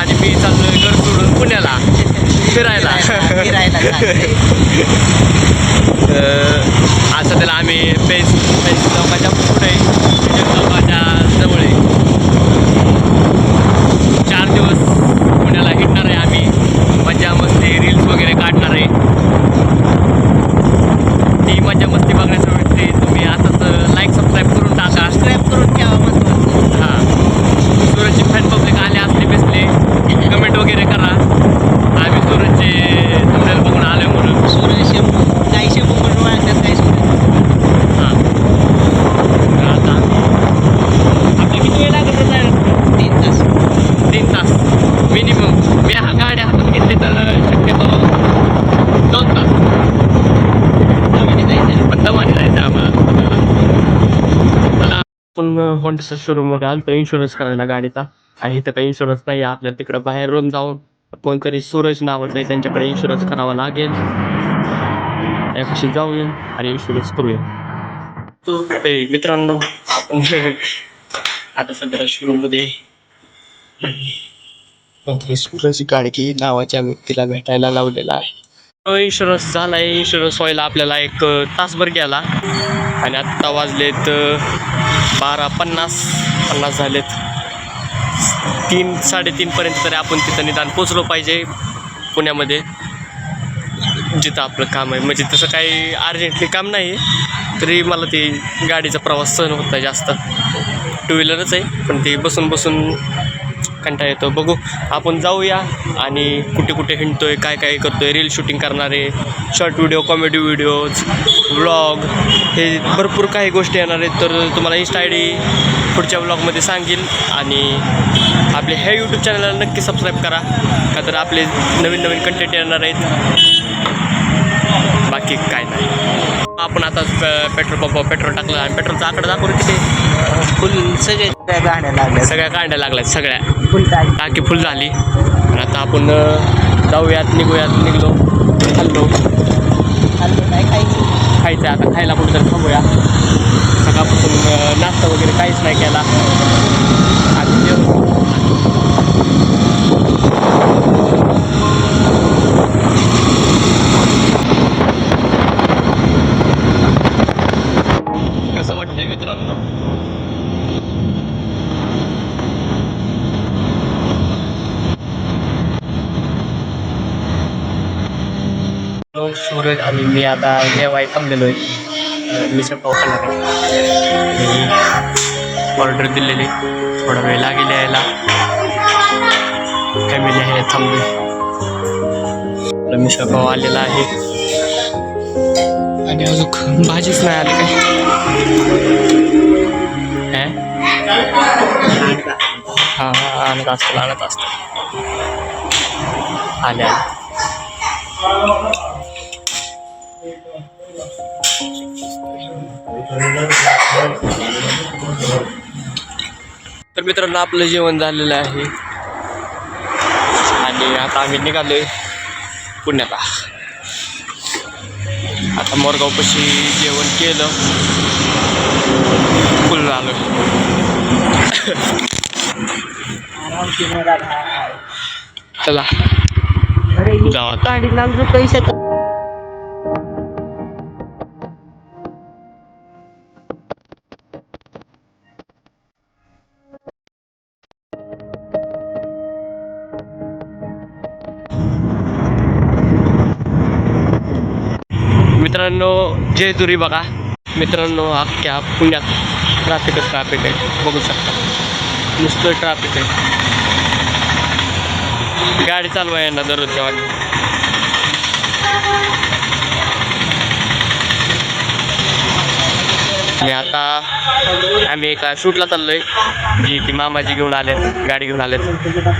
आणि मी चाललोय घर सोडून पुण्याला फिरायला. असं त्याला आम्ही बेस चौकाच्या पुढे चौकाच्या जवळ आहे. 4 दिवस पुण्याला हिंडणार आहे आम्ही. मजा मस्ती रील्स वगैरे काढणार आहे. ती मजा मस्ती बघण्यासाठी तुम्ही आताच लाईक सबस्क्राईब करून टाका. सबस्क्राईब करून ठेवा महत्त्वाचं. हां, सूरजची फॅन पब्लिक आले असले बेसले कमेंट वगैरे करा. आम्ही सूरजचे थंबनेल बघून आलो म्हणून. सूरज काही शेंबू पण वाढतात काही सूरज. हां, तर आता आपल्या किती वेळ लागत आहे? 3 तास. 3 तास मिनिमम. मी हा गाड्या हातात घेतली तर शक्यतो 2 तास. दमाने जायचं. पण दमाने जायचं आम्हाला. आपण होंडाचा शोरूमवर आलो इन्शुरन्स करायला गाडीचा. आणि इथं काही इन्शुरन्स नाही आहे. आपल्याला तिकडं बाहेरून जाऊन कोणतरी सूरज नावाचं आहे त्यांच्याकडे इन्शुरन्स करावा लागेल. यापाशी जाऊया आणि इन्शुरन्स करूया. ते मित्रांनो आपण आता सध्या शोरूममध्ये सूरज गाडगी नावाच्या व्यक्तीला भेटायला लावलेला आहे. इन्शुरन्स झाला आहे. इन्शुरन्स व्हायला आपल्याला 1 तासभर गेला आणि आत्ता वाजलेत 12:50 झालेत. 3-3:30 तरी आपण तिथं निदान पोचलो पाहिजे पुण्यामध्ये जिथं आपलं काम आहे. म्हणजे तसं काही अर्जंटली काम नाही तरी मला ते गाडीचा प्रवास सहन होत नाही जास्त. 2 व्हीलरच आहे पण ते बसून बसून कंटाळा येतो. बघू आपण जाऊया आणि कुठे कुठे हिंडतोय काय काय करतोय. रील शूटिंग करणारे, short video, comedy videos, vlog हे भरपूर काही गोष्टी येणार आहेत. तर तुम्हाला इंस्टा आय डी पुढच्या व्लॉगमध्ये सांगेल. आणि आपले ह्या यूट्यूब चॅनलला नक्की सबस्क्राईब करा का तर आपले नवीन नवीन कंटेंट येणार आहेत. बाकी काय नाही. आपण आता पेट्रोल पंपावर पेट्रोल टाकलं आणि पेट्रोलचा आकडा दाखवलं किती फुल सगळ्या गाड्या लागल्या. सगळ्या कांड्या लागल्यात. सगळ्या फुल टाकी फुल झाली. आणि आता आपण जाऊयात निघलो खाल्लो काय खायचं. खायचं आता खायला कुठं थांबूया. सकाळपासून नाश्ता वगैरे काहीच नाही केला. आधी जेवण कसं वाटतंय मित्रांनो? सूरज आणि मी आता जेवाय थांबलेलो आहे. मिसळ पाव खाणार आहे. ऑर्डर दिलेली थोडा वेळ लागेल यायला. फॅमिली आहे थांबले. मिसळ पाव आलेला आहे आणि अजून भाजीच नाही आली काय. हां आणत असतं आल्या. तर मित्रांनो आपलं जेवण झालेलं आहे आणि आता आम्ही निघालोय पुण्याला. आता मोरगावपाशी जेवण केलं फुल आलो. चला जाऊ गाडी लागलो पैशात. मित्रांनो जेजुरी बघा मित्रांनो. अख्ख्या पुण्यात ट्रॅफिक आहे. बघू शकता नुसतं ट्रॅफिक आहे. गाडी चालवा यांना दररोज जेव्हा. आणि आता आम्ही एका शूटला चाललो आहे जी ती मामाजी घेऊन आलेत. गाडी घेऊन आलेत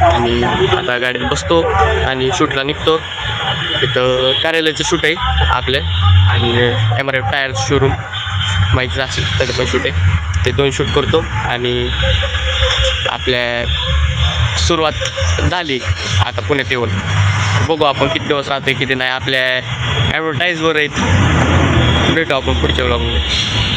आणि आता गाडीत बसतो आणि शूटला निघतो. तिथं कार्यालयाचं शूट आहे आपले आणि MRF टायर शोरूम माहिती असेल त्याचं पण शूट आहे. ते 2 शूट करतो आणि आपल्या सुरुवात झाली आता पुण्यात येऊन. बघू आपण किती दिवस राहतो किती नाही. आपल्या ॲडव्हर्टाईजवर आहेत. भेटू आपण पुढच्या व्लॉगमध्ये.